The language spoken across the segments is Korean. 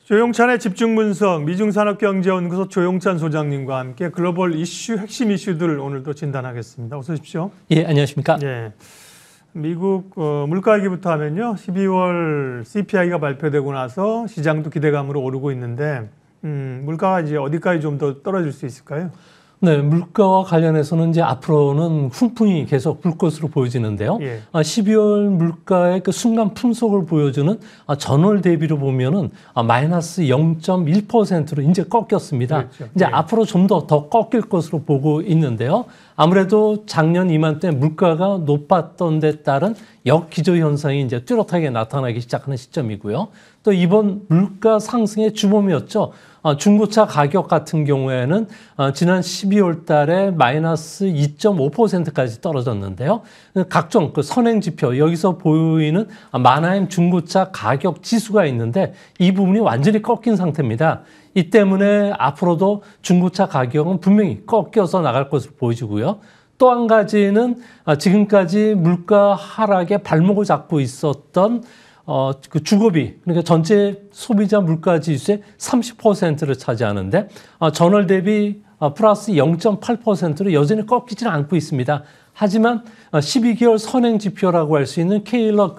조용찬의 집중분석, 미중산업경제연구소 조용찬 소장님과 함께 글로벌 이슈, 핵심 이슈들을 오늘도 진단하겠습니다. 어서 오십시오. 예, 안녕하십니까. 예, 미국 물가 얘기부터 하면요. 12월 CPI가 발표되고 나서 시장도 기대감으로 오르고 있는데 물가가 이제 어디까지 좀 더 떨어질 수 있을까요? 네, 물가와 관련해서는 이제 앞으로는 훈풍이 계속 불 것으로 보여지는데요. 예. 12월 물가의 그 순간 풍속을 보여주는 전월 대비로 보면은 마이너스 0.1%로 이제 꺾였습니다. 그렇죠. 이제 예. 앞으로 좀 더 꺾일 것으로 보고 있는데요. 아무래도 작년 이맘때 물가가 높았던 데 따른 역기조 현상이 이제 뚜렷하게 나타나기 시작하는 시점이고요. 또 이번 물가 상승의 주범이었죠. 중고차 가격 같은 경우에는 지난 12월 달에 마이너스 2.5%까지 떨어졌는데요. 각종 그 선행 지표, 여기서 보이는 만하임 중고차 가격 지수가 있는데 이 부분이 완전히 꺾인 상태입니다. 이 때문에 앞으로도 중고차 가격은 분명히 꺾여서 나갈 것으로 보여지고요. 또 한 가지는 지금까지 물가 하락에 발목을 잡고 있었던 그 주거비, 그러니까 전체 소비자 물가 지수의 30%를 차지하는데 전월 대비 플러스 0.8%로 여전히 꺾이지는 않고 있습니다. 하지만 12개월 선행 지표라고 할 수 있는 케일러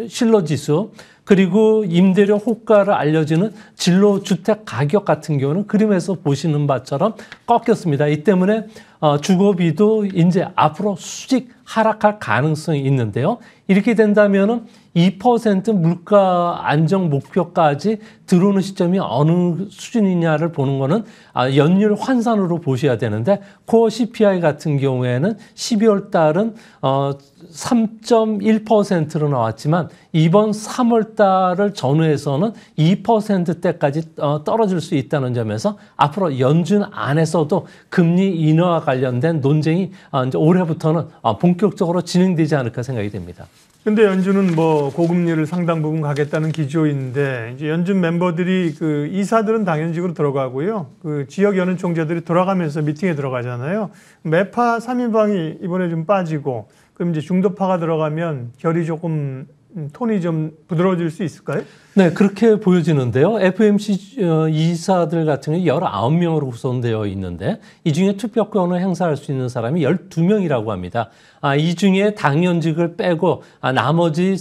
실러 지수, 그리고 임대료 호가를 알려주는 진로 주택 가격 같은 경우는 그림에서 보시는 바처럼 꺾였습니다. 이 때문에 주거비도 이제 앞으로 수직 하락할 가능성이 있는데요. 이렇게 된다면은 2% 물가 안정 목표까지 들어오는 시점이 어느 수준이냐를 보는 거는 연율 환산으로 보셔야 되는데 코어 CPI 같은 경우에는 12월 달은 3.1%로 나왔지만 이번 3월 달을 전후해서는 2%대까지 떨어질 수 있다는 점에서 앞으로 연준 안에서도 금리 인하와 관련된 논쟁이 이제 올해부터는 본격적으로 진행되지 않을까 생각이 됩니다. 근데 연준은 뭐 고금리를 상당 부분 가겠다는 기조인데 이제 연준 멤버들이 그 이사들은 당연직으로 들어가고요. 그 지역 연은 총재들이 돌아가면서 미팅에 들어가잖아요. 매파 3인방이 이번에 좀 빠지고 그럼 이제 중도파가 들어가면 결이 조금 톤이 좀 부드러워질 수 있을까요? 네, 그렇게 보여지는데요. FOMC 이사들 같은 경우 19명으로 구성되어 있는데 이 중에 투표권을 행사할 수 있는 사람이 12명이라고 합니다. 이 중에 당연직을 빼고 나머지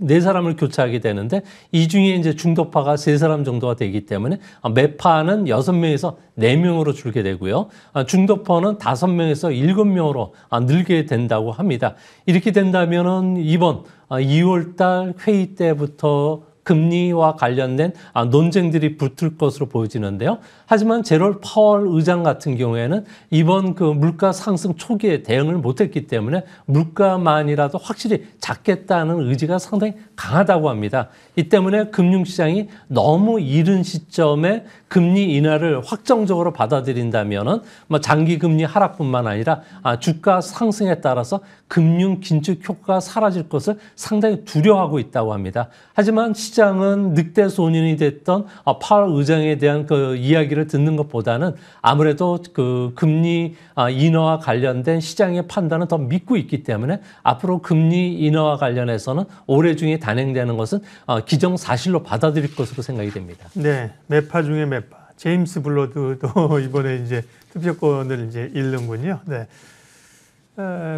네 사람을 교체하게 되는데 이 중에 이제 중도파가 3사람 정도가 되기 때문에 매파는 6명에서 4명으로 줄게 되고요. 중도파는 5명에서 7명으로 늘게 된다고 합니다. 이렇게 된다면은 이번 2월 달 회의 때부터 금리와 관련된 논쟁들이 붙을 것으로 보여지는데요. 하지만 제롬 파월 의장 같은 경우에는 이번 그 물가 상승 초기에 대응을 못했기 때문에 물가만이라도 확실히 잡겠다는 의지가 상당히 강하다고 합니다. 이 때문에 금융시장이 너무 이른 시점에 금리 인하를 확정적으로 받아들인다면은 장기 금리 하락뿐만 아니라 주가 상승에 따라서 금융 긴축 효과가 사라질 것을 상당히 두려워하고 있다고 합니다. 하지만 시장은 늑대 소년이 됐던 파월 의장에 대한 그 이야기를 듣는 것보다는 아무래도 그 금리 인하와 관련된 시장의 판단은 더 믿고 있기 때문에 앞으로 금리 인하와 관련해서는 올해 중에 단행되는 것은 기정사실로 받아들일 것으로 생각이 됩니다. 네, 매파 중에 매파. 제임스 블러드도 이번에 이제 투표권을 이제 잃는군요. 네.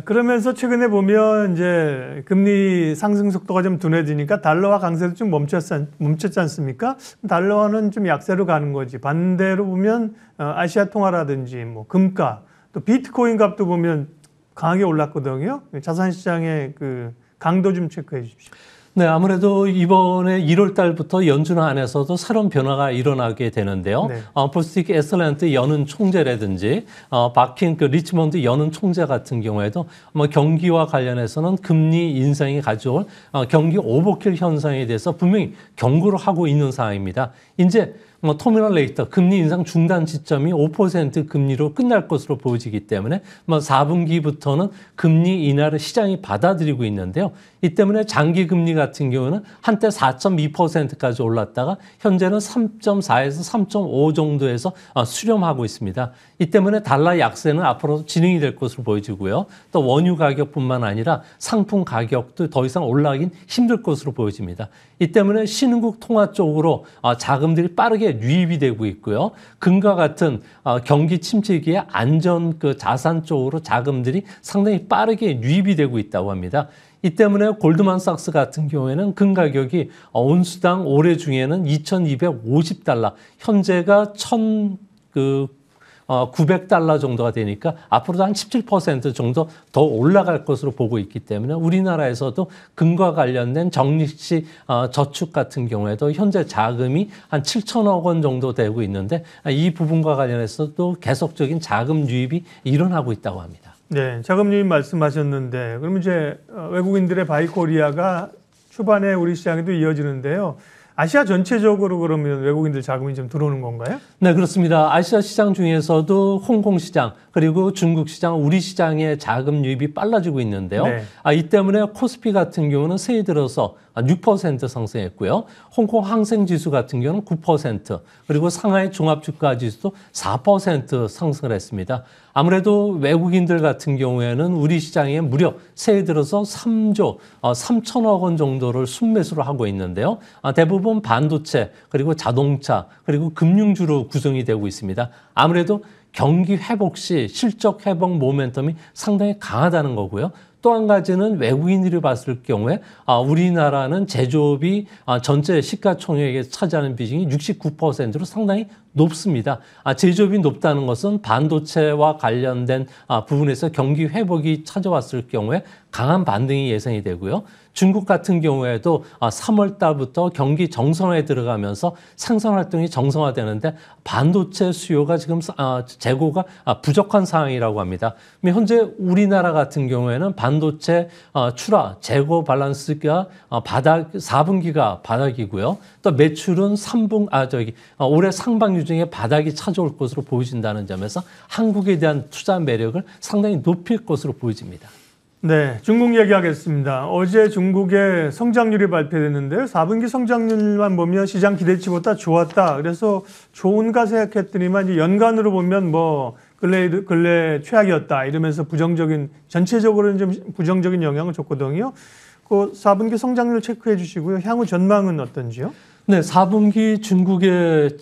그러면서 최근에 보면 이제 금리 상승 속도가 좀 둔해지니까 달러화 강세도 좀 멈췄지 않습니까? 달러화는 좀 약세로 가는 거지. 반대로 보면 아시아 통화라든지 뭐 금가 또 비트코인 값도 보면 강하게 올랐거든요. 자산시장의 그 강도 좀 체크해 주십시오. 네, 아무래도 이번에 1월 달부터 연준 안에서도 새로운 변화가 일어나게 되는데요. 네. 포스틱 애슬랜트 연은 총재라든지 박힌 그 리치먼드 연은 총재 같은 경우에도 경기와 관련해서는 금리 인상이 가져올 경기 오버킬 현상에 대해서 분명히 경고를 하고 있는 상황입니다. 이제 터미널 레이터 금리 인상 중단 지점이 5% 금리로 끝날 것으로 보여지기 때문에 4분기부터는 금리 인하를 시장이 받아들이고 있는데요. 이 때문에 장기 금리 같은 경우는 한때 4.2%까지 올랐다가 현재는 3.4에서 3.5 정도에서 수렴하고 있습니다. 이 때문에 달러 약세는 앞으로 진행이 될 것으로 보여지고요. 또 원유 가격뿐만 아니라 상품 가격도 더 이상 올라가긴 힘들 것으로 보여집니다. 이 때문에 신흥국 통화 쪽으로 자금들이 빠르게 유입이 되고 있고요. 금과 같은 경기 침체기에 안전 자산 쪽으로 자금들이 상당히 빠르게 유입이 되고 있다고 합니다. 이 때문에 골드만삭스 같은 경우에는 금 가격이 온수당 올해 중에는 2,250달러, 현재가 900달러 정도가 되니까 앞으로도 한 17% 정도 더 올라갈 것으로 보고 있기 때문에 우리나라에서도 금과 관련된 적립식 저축 같은 경우에도 현재 자금이 한 7천억 원 정도 되고 있는데 이 부분과 관련해서도 계속적인 자금 유입이 일어나고 있다고 합니다. 네, 자금 유입 말씀하셨는데 그러면 이제 외국인들의 바이 코리아가 초반에 우리 시장에도 이어지는데요. 아시아 전체적으로 그러면 외국인들 자금이 좀 들어오는 건가요? 네, 그렇습니다. 아시아 시장 중에서도 홍콩 시장 그리고 중국 시장, 우리 시장의 자금 유입이 빨라지고 있는데요. 네. 이 때문에 코스피 같은 경우는 새해 들어서 6% 상승했고요. 홍콩 항생지수 같은 경우는 9%, 그리고 상하이 종합주가지수도 4% 상승을 했습니다. 아무래도 외국인들 같은 경우에는 우리 시장에 무려 새해 들어서 3조 3천억 원 정도를 순매수를 하고 있는데요. 대부분 반도체, 그리고 자동차, 그리고 금융주로 구성이 되고 있습니다. 아무래도 경기 회복 시 실적 회복 모멘텀이 상당히 강하다는 거고요. 또 한 가지는 외국인들이 봤을 경우에 우리나라는 제조업이 전체 시가총액에 차지하는 비중이 69%로 상당히 높습니다. 제조업이 높다는 것은 반도체와 관련된 부분에서 경기 회복이 찾아왔을 경우에 강한 반등이 예상이 되고요. 중국 같은 경우에도 3월 달부터 경기 정상화에 들어가면서 생산 활동이 정상화되는데 반도체 수요가 지금 재고가 부족한 상황이라고 합니다. 현재 우리나라 같은 경우에는 반도체 출하 재고 밸런스가 4분기가 바닥이고요. 또 매출은 올해 상반기 중에 바닥이 찾아올 것으로 보여진다는 점에서 한국에 대한 투자 매력을 상당히 높일 것으로 보여집니다. 네, 중국 얘기하겠습니다. 어제 중국의 성장률이 발표됐는데요. 4분기 성장률만 보면 시장 기대치보다 좋았다. 그래서 좋은가 생각했더니만 이제 연간으로 보면 근래 최악이었다. 이러면서 전체적으로는 좀 부정적인 영향을 줬거든요. 그 4분기 성장률 체크해 주시고요. 향후 전망은 어떤지요? 네, 4분기 중국의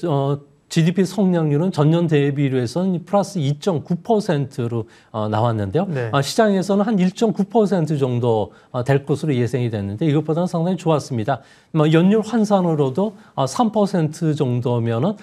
GDP 성장률은 전년 대비로 해서는 플러스 2.9%로 나왔는데요. 네. 시장에서는 한 1.9% 정도 될 것으로 예상이 됐는데 이것보다는 상당히 좋았습니다. 연율 환산으로도 3% 정도면은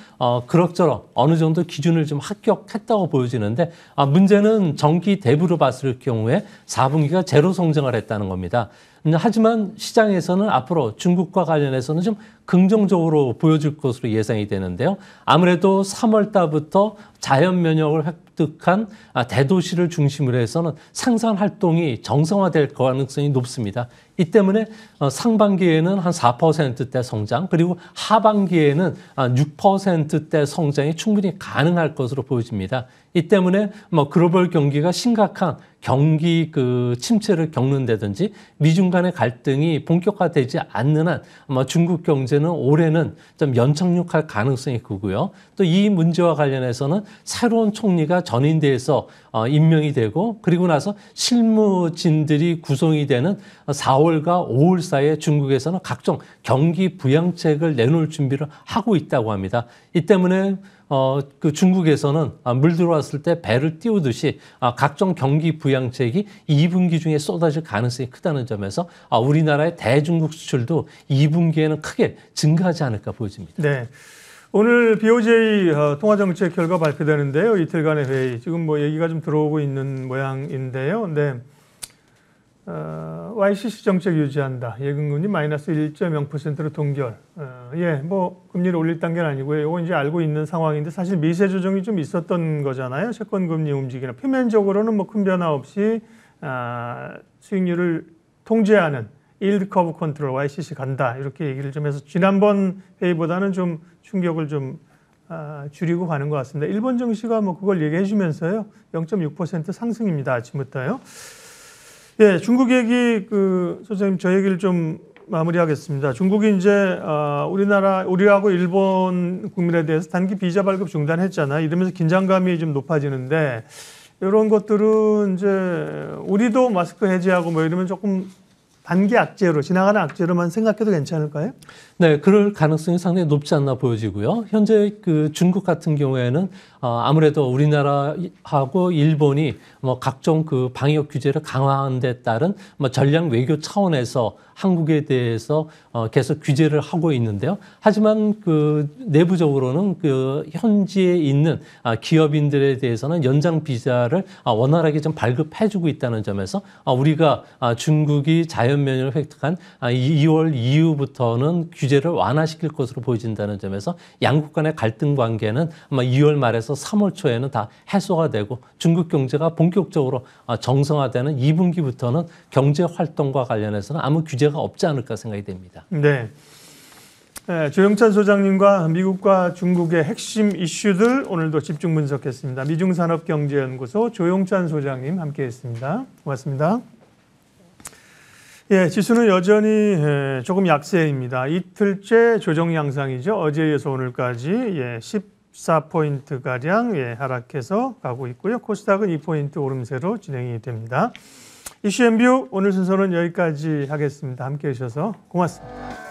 그럭저럭 어느 정도 기준을 좀 합격했다고 보여지는데 문제는 정기 대비로 봤을 경우에 4분기가 제로 성장을 했다는 겁니다. 하지만 시장에서는 앞으로 중국과 관련해서는 좀 긍정적으로 보여줄 것으로 예상이 되는데요. 아무래도 3월 달부터 자연 면역을 획득한 대도시를 중심으로 해서는 생산 활동이 정상화될 가능성이 높습니다. 이 때문에 상반기에는 한 4%대 성장, 그리고 하반기에는 6%대 성장이 충분히 가능할 것으로 보여집니다. 이 때문에 글로벌 경기가 심각한 경기 침체를 겪는다든지 미중 간의 갈등이 본격화되지 않는 한 중국 경제는 올해는 좀 연착륙할 가능성이 크고요. 또 이 문제와 관련해서는 새로운 총리가 전인대에서 임명이 되고 그리고 나서 실무진들이 구성이 되는 4월과 5월 사이에 중국에서는 각종 경기 부양책을 내놓을 준비를 하고 있다고 합니다. 이 때문에 중국에서는 물 들어왔을 때 배를 띄우듯이 각종 경기 부양책이 2분기 중에 쏟아질 가능성이 크다는 점에서 우리나라의 대중국 수출도 2분기에는 크게 증가하지 않을까 보여집니다. 네. 오늘 BOJ 통화정책 결과 발표되는데요. 이틀간의 회의. 지금 얘기가 좀 들어오고 있는 모양인데요. 네. YCC 정책 유지한다. 예금금리 마이너스 1.0%로 동결. 금리를 올릴 단계는 아니고요. 이거 이제 알고 있는 상황인데 사실 미세 조정이 좀 있었던 거잖아요. 채권금리 움직이나 표면적으로는 큰 변화 없이 수익률을 통제하는 일드 커브 컨트롤 YCC 간다. 이렇게 얘기를 좀 해서 지난번 회의보다는 좀 충격을 좀 줄이고 가는 것 같습니다. 일본 증시가 뭐 그걸 얘기해 주면서요. 0.6% 상승입니다. 아침부터요. 예, 중국 얘기 소장님 저 얘기를 좀 마무리하겠습니다. 중국이 이제 우리하고 일본 국민에 대해서 단기 비자 발급 중단했잖아요. 이러면서 긴장감이 좀 높아지는데 이런 것들은 이제 우리도 마스크 해제하고 뭐 이러면 조금 단기 악재로 지나가는 악재로만 생각해도 괜찮을까요? 네, 그럴 가능성이 상당히 높지 않나 보여지고요. 현재 중국 같은 경우에는 아무래도 우리나라하고 일본이 뭐 각종 방역 규제를 강화한 데 따른 뭐 전략 외교 차원에서 한국에 대해서 계속 규제를 하고 있는데요. 하지만 내부적으로는 현지에 있는 기업인들에 대해서는 연장 비자를 원활하게 좀 발급해주고 있다는 점에서 우리가 중국이 자연 면역을 획득한 2월 이후부터는 규제를 완화시킬 것으로 보여진다는 점에서 양국 간의 갈등 관계는 아마 2월 말에서 3월 초에는 다 해소가 되고 중국 경제가 본격적으로 정상화되는 2분기부터는 경제 활동과 관련해서는 아무 규제가 없지 않을까 생각이 됩니다. 네. 네, 조영찬 소장님과 미국과 중국의 핵심 이슈들 오늘도 집중 분석했습니다. 미중산업경제연구소 조영찬 소장님 함께했습니다. 고맙습니다. 예, 지수는 여전히 조금 약세입니다. 이틀째 조정 양상이죠. 어제에 이어서 오늘까지 14포인트가량 하락해서 가고 있고요. 코스닥은 2포인트 오름세로 진행이 됩니다. 이슈앤뷰 오늘 순서는 여기까지 하겠습니다. 함께해 주셔서 고맙습니다.